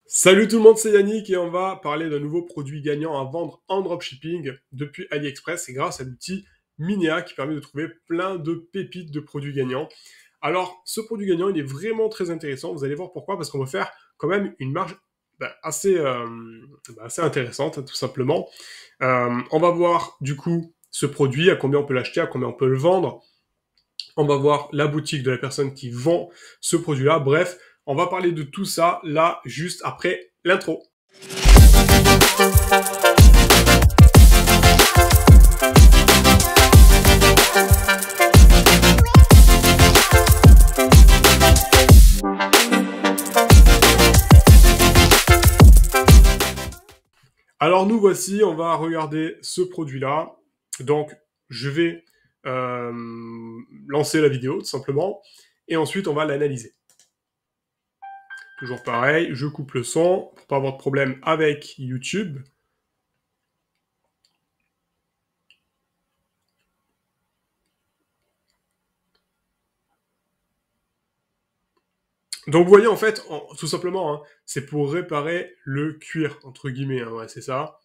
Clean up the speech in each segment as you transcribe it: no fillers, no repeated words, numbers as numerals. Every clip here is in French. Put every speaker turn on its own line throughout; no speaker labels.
Salut tout le monde, c'est Yannick et on va parler d'un nouveau produit gagnant à vendre en dropshipping depuis AliExpress et grâce à l'outil Minea qui permet de trouver plein de pépites de produits gagnants. Alors, ce produit gagnant, il est vraiment très intéressant. Vous allez voir pourquoi, parce qu'on va faire quand même une marge assez intéressante, hein, tout simplement. On va voir du coup ce produit, à combien on peut l'acheter, à combien on peut le vendre. On va voir la boutique de la personne qui vend ce produit-là. Bref, on va parler de tout ça là, juste après l'intro. Alors nous voici, on va regarder ce produit-là. Donc, je vais euh, lancer la vidéo, tout simplement. Et ensuite, on va l'analyser. Toujours pareil, je coupe le son pour pas avoir de problème avec YouTube. Donc vous voyez, en fait, tout simplement, hein, c'est pour réparer le cuir, entre guillemets, hein, ouais, c'est ça.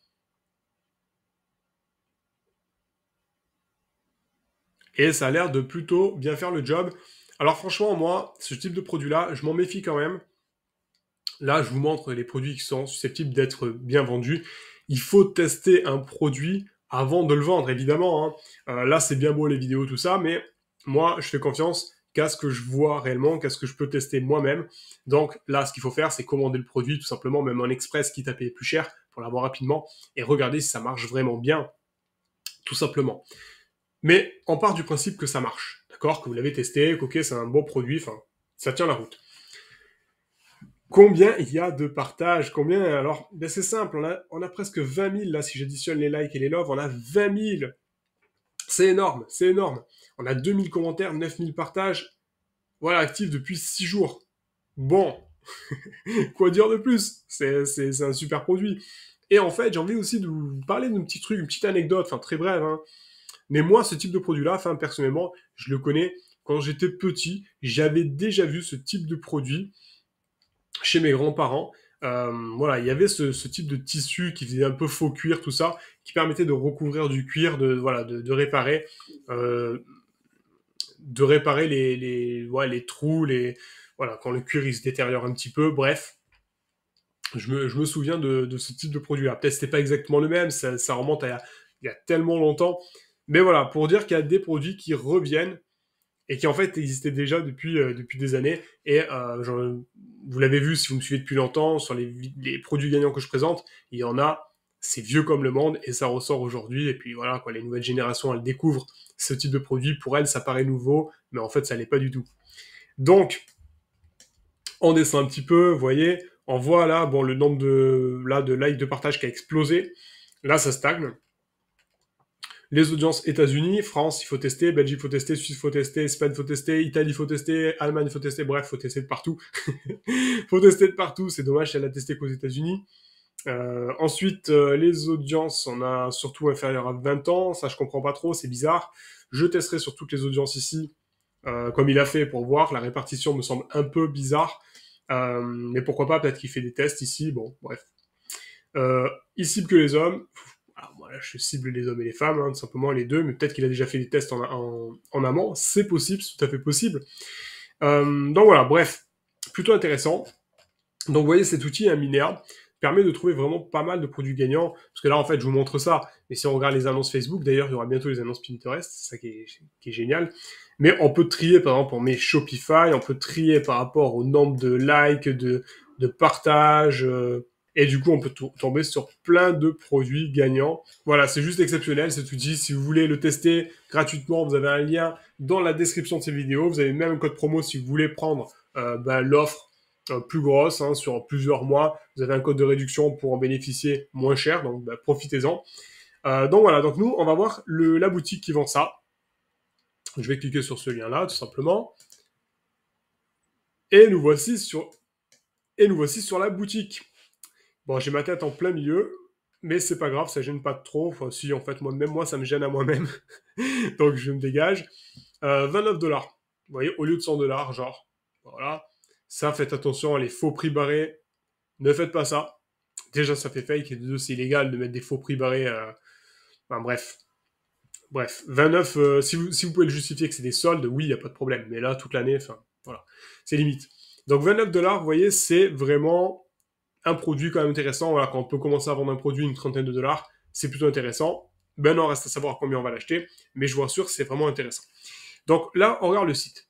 Et ça a l'air de plutôt bien faire le job. Alors franchement, moi, ce type de produit-là, je m'en méfie quand même. Là, je vous montre les produits qui sont susceptibles d'être bien vendus. Il faut tester un produit avant de le vendre, évidemment, hein. Là, c'est bien beau les vidéos, tout ça, mais moi, je fais confiance qu'à ce que je vois réellement, qu'à ce que je peux tester moi-même. Donc là, ce qu'il faut faire, c'est commander le produit, tout simplement, même en express, quitte à payer plus cher pour l'avoir rapidement, et regarder si ça marche vraiment bien, tout simplement. Mais on part du principe que ça marche, d'accord? Que vous l'avez testé, que ok, c'est un bon produit, enfin, ça tient la route. Combien il y a de partages? Combien? Alors, ben c'est simple, on a presque 20 000, là, si j'additionne les likes et les loves, on a 20 000. C'est énorme, c'est énorme. On a 2 000 commentaires, 9 000 partages, voilà, actifs depuis 6 jours. Bon, quoi dire de plus? C'est un super produit. Et en fait, j'ai envie aussi de vous parler d'un petit truc, une petite anecdote, enfin très brève, hein. Mais moi, ce type de produit-là, enfin personnellement, je le connais. Quand j'étais petit, j'avais déjà vu ce type de produit chez mes grands-parents. Voilà, il y avait ce type de tissu qui faisait un peu faux cuir, tout ça, qui permettait de recouvrir du cuir, voilà, euh, de réparer ouais, les trous, voilà, quand le cuir il se détériore un petit peu. Bref, je me souviens de ce type de produit-là. Peut-être c'était pas exactement le même, ça remonte il y a tellement longtemps. Mais voilà, pour dire qu'il y a des produits qui reviennent et qui en fait existaient déjà depuis des années. Et vous l'avez vu si vous me suivez depuis longtemps, sur les produits gagnants que je présente, il y en a, c'est vieux comme le monde et ça ressort aujourd'hui. Et puis voilà, quoi, les nouvelles générations, elles découvrent ce type de produit. Pour elles, ça paraît nouveau, mais en fait, ça l'est pas du tout. Donc, on descend un petit peu, vous voyez, on voit là, bon, le nombre de likes, de partages qui a explosé. Là, ça stagne. Les audiences États-Unis, France, il faut tester, Belgique, il faut tester, Suisse, il faut tester, Espagne, il faut tester, Italie, il faut tester, Allemagne, il faut tester, bref, il faut tester de partout. Faut tester de partout, c'est dommage si elle a testé qu'aux États-Unis. Ensuite, les audiences, on a surtout inférieur à 20 ans, ça je comprends pas trop, c'est bizarre. Je testerai sur toutes les audiences ici, comme il a fait pour voir, la répartition me semble un peu bizarre. Mais pourquoi pas, peut-être qu'il fait des tests ici, bon, bref. Il cible que les hommes. Alors, moi, là, je cible les hommes et les femmes, hein, tout simplement les deux, mais peut-être qu'il a déjà fait des tests en amont. C'est possible, c'est tout à fait possible. Donc voilà, bref, plutôt intéressant. Donc vous voyez, cet outil, un Minea, permet de trouver vraiment pas mal de produits gagnants. Parce que là, en fait, je vous montre ça. Mais si on regarde les annonces Facebook, d'ailleurs, il y aura bientôt les annonces Pinterest, c'est ça qui est génial. Mais on peut trier, par exemple, pour mes Shopify, on peut trier par rapport au nombre de likes, de partages, et du coup, on peut tomber sur plein de produits gagnants. Voilà, c'est juste exceptionnel cet outil. Si vous voulez le tester gratuitement, vous avez un lien dans la description de cette vidéo. Vous avez même un code promo si vous voulez prendre l'offre plus grosse, hein, sur plusieurs mois. Vous avez un code de réduction pour en bénéficier moins cher, donc profitez-en. Donc voilà, donc nous, on va voir la boutique qui vend ça. Je vais cliquer sur ce lien-là, tout simplement. Et nous voici sur, et nous voici sur la boutique. Bon, j'ai ma tête en plein milieu, mais c'est pas grave, ça gêne pas trop. Enfin, si, en fait, même moi, ça me gêne à moi-même. Donc, je me dégage. 29 $. Vous voyez, au lieu de 100 $, genre. Voilà. Ça, faites attention, les faux prix barrés. Ne faites pas ça. Déjà, ça fait fake, et de deux, c'est illégal de mettre des faux prix barrés. Enfin, bref. Bref, 29, si vous pouvez le justifier que c'est des soldes, oui, il n'y a pas de problème. Mais là, toute l'année, enfin, voilà, c'est limite. Donc 29 $, vous voyez, c'est vraiment un produit quand même intéressant. Voilà, quand on peut commencer à vendre un produit une trentaine de dollars, c'est plutôt intéressant. Ben non, reste à savoir combien on va l'acheter, mais je vous rassure, c'est vraiment intéressant. Donc là, on regarde le site.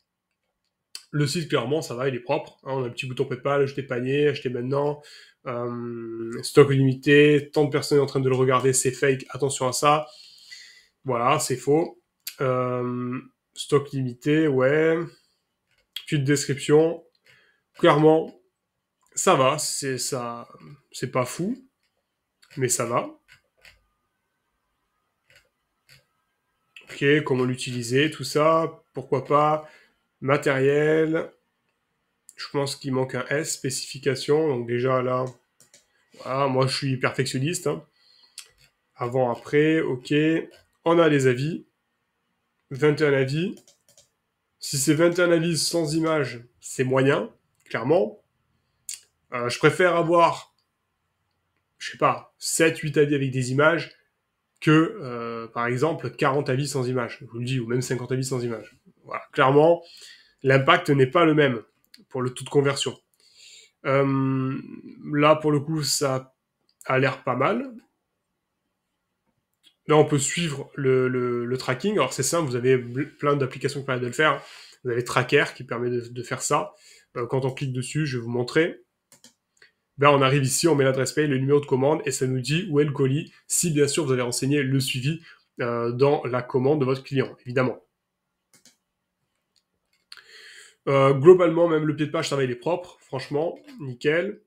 Le site, clairement, ça va, il est propre. Hein, on a un petit bouton PayPal, acheter panier, acheter maintenant, stock limité, tant de personnes en train de le regarder, c'est fake, attention à ça. Voilà, c'est faux. Stock limité, ouais. Petite description. Clairement, ça va, c'est pas fou, mais ça va. Ok, comment l'utiliser, tout ça, pourquoi pas. Matériel, je pense qu'il manque un S, spécification, donc déjà là, voilà, moi je suis perfectionniste. Hein. Avant, après, ok. On a les avis, 21 avis. Si c'est 21 avis sans image, c'est moyen, clairement. Je préfère avoir, je sais pas, 7-8 avis avec des images que, par exemple, 40 avis sans image. Je vous le dis, ou même 50 avis sans image. Voilà. Clairement, l'impact n'est pas le même pour le taux de conversion. Là, pour le coup, ça a l'air pas mal. Là, on peut suivre le tracking. Alors, c'est simple, vous avez plein d'applications qui permettent de le faire. Vous avez Tracker qui permet de faire ça. Quand on clique dessus, je vais vous montrer. Ben, on arrive ici, on met l'adresse mail, le numéro de commande, et ça nous dit où est le colis, si bien sûr vous avez renseigné le suivi dans la commande de votre client, évidemment. Globalement, même le pied de page, ça va, il est propre, franchement, nickel.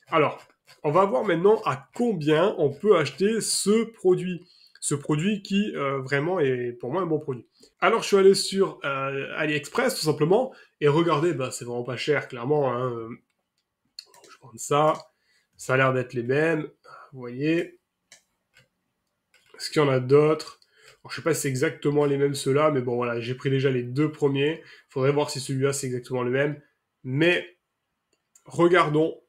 Alors, on va voir maintenant à combien on peut acheter ce produit. Ce produit qui vraiment est pour moi un bon produit. Alors je suis allé sur AliExpress tout simplement, et regardez, bah, c'est vraiment pas cher, clairement. Hein. Je prends ça, ça a l'air d'être les mêmes, vous voyez. Est-ce qu'il y en a d'autres? Alors, je sais pas si c'est exactement les mêmes ceux-là, mais bon voilà, j'ai pris déjà les deux premiers. Faudrait voir si celui-là c'est exactement le même. Mais regardons,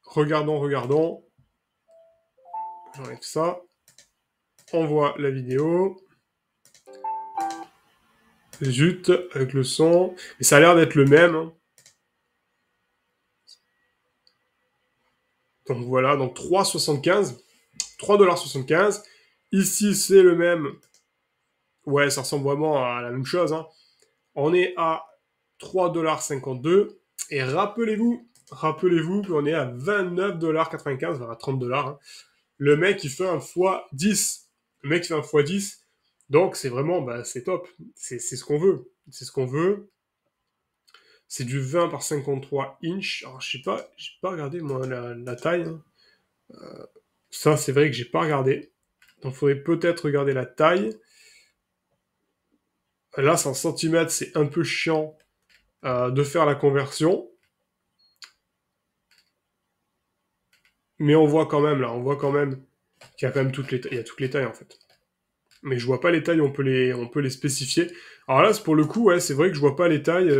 regardons. J'enlève ça. On voit la vidéo. Zut, avec le son. Et ça a l'air d'être le même. Hein. Donc voilà, donc 3,75. 3,75 $. Ici, c'est le même. Ouais, ça ressemble vraiment à la même chose. Hein. On est à 3,52 $. Et rappelez-vous qu'on est à 29,95 $, à 30 $. Hein. Le mec, il fait un x10. Le mec, il fait un x10. Donc, c'est vraiment, bah, c'est top. C'est ce qu'on veut. C'est ce qu'on veut. C'est du 20 par 53 inch. Alors, je sais pas, j'ai pas regardé, moi, la taille. Hein. Ça, c'est vrai que j'ai pas regardé. Donc, il faudrait peut-être regarder la taille. Là, c'est en centimètres, c'est un peu chiant de faire la conversion. Mais on voit quand même, là, on voit quand même qu'il y a quand même il y a toutes les tailles, en fait. Mais je vois pas les tailles, on peut les spécifier. Alors là, pour le coup, ouais, c'est vrai que je vois pas les tailles,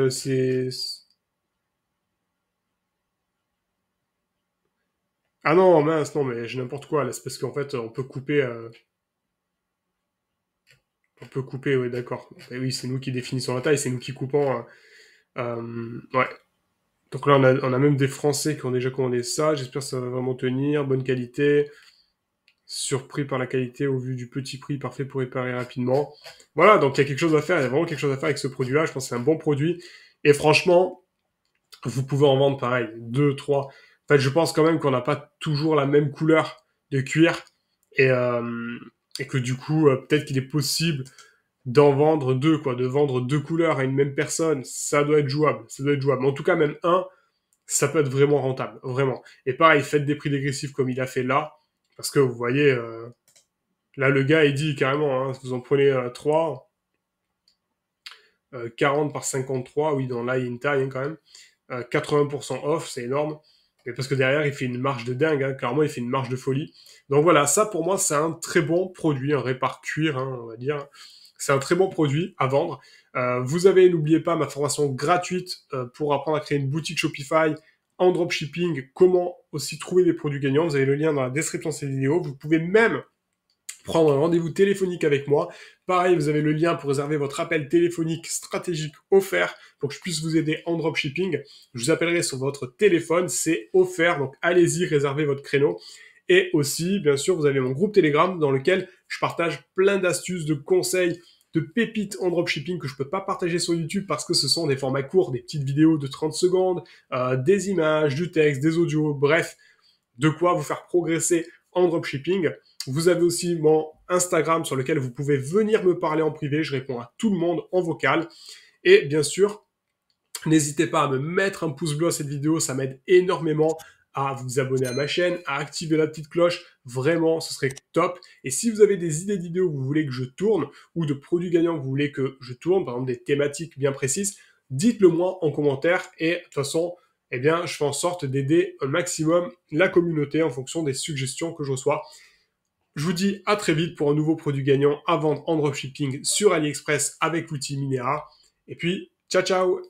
Ah non, mince, non, mais j'ai n'importe quoi, là, c'est parce qu'en fait, on peut couper, ouais, d'accord. Et oui, c'est nous qui définissons la taille, c'est nous qui coupons. Ouais. Donc là, on a même des Français qui ont déjà commandé ça. J'espère que ça va vraiment tenir. Bonne qualité. Surpris par la qualité au vu du petit prix, parfait pour réparer rapidement. Voilà, donc il y a quelque chose à faire. Il y a vraiment quelque chose à faire avec ce produit-là. Je pense que c'est un bon produit. Et franchement, vous pouvez en vendre pareil, deux, trois. En fait, je pense quand même qu'on n'a pas toujours la même couleur de cuir. Et, euh, et que du coup, peut-être qu'il est possible d'en vendre deux, quoi, de vendre deux couleurs à une même personne, ça doit être jouable, ça doit être jouable. Mais en tout cas, même un, ça peut être vraiment rentable, vraiment. Et pareil, faites des prix dégressifs comme il a fait là, parce que vous voyez, là, le gars, il dit carrément, hein, vous en prenez 3, 40 par 53, oui, dans là, il y a une taille hein, quand même, 80% off, c'est énorme. Mais parce que derrière, il fait une marge de dingue, hein, clairement, il fait une marge de folie. Donc voilà, ça pour moi, c'est un très bon produit, un répar cuir, hein, on va dire. C'est un très bon produit à vendre. Vous avez, n'oubliez pas, ma formation gratuite pour apprendre à créer une boutique Shopify en dropshipping, comment aussi trouver des produits gagnants. Vous avez le lien dans la description de cette vidéo. Vous pouvez même prendre un rendez-vous téléphonique avec moi. Pareil, vous avez le lien pour réserver votre appel téléphonique stratégique offert pour que je puisse vous aider en dropshipping. Je vous appellerai sur votre téléphone, c'est offert, donc allez-y, réservez votre créneau. Et aussi, bien sûr, vous avez mon groupe Telegram dans lequel je partage plein d'astuces, de conseils, de pépites en dropshipping que je peux pas partager sur YouTube parce que ce sont des formats courts, des petites vidéos de 30 secondes, des images, du texte, des audios, bref, de quoi vous faire progresser en dropshipping. Vous avez aussi mon Instagram sur lequel vous pouvez venir me parler en privé. Je réponds à tout le monde en vocal. Et bien sûr, n'hésitez pas à me mettre un pouce bleu à cette vidéo. Ça m'aide énormément à vous abonner à ma chaîne, à activer la petite cloche. Vraiment, ce serait top. Et si vous avez des idées de vidéos que vous voulez que je tourne ou de produits gagnants que vous voulez que je tourne, par exemple des thématiques bien précises, dites-le moi en commentaire. Et de toute façon, eh bien, je fais en sorte d'aider un maximum la communauté en fonction des suggestions que je reçois. Je vous dis à très vite pour un nouveau produit gagnant à vendre en dropshipping sur AliExpress avec l'outil Minera. Et puis, ciao ciao!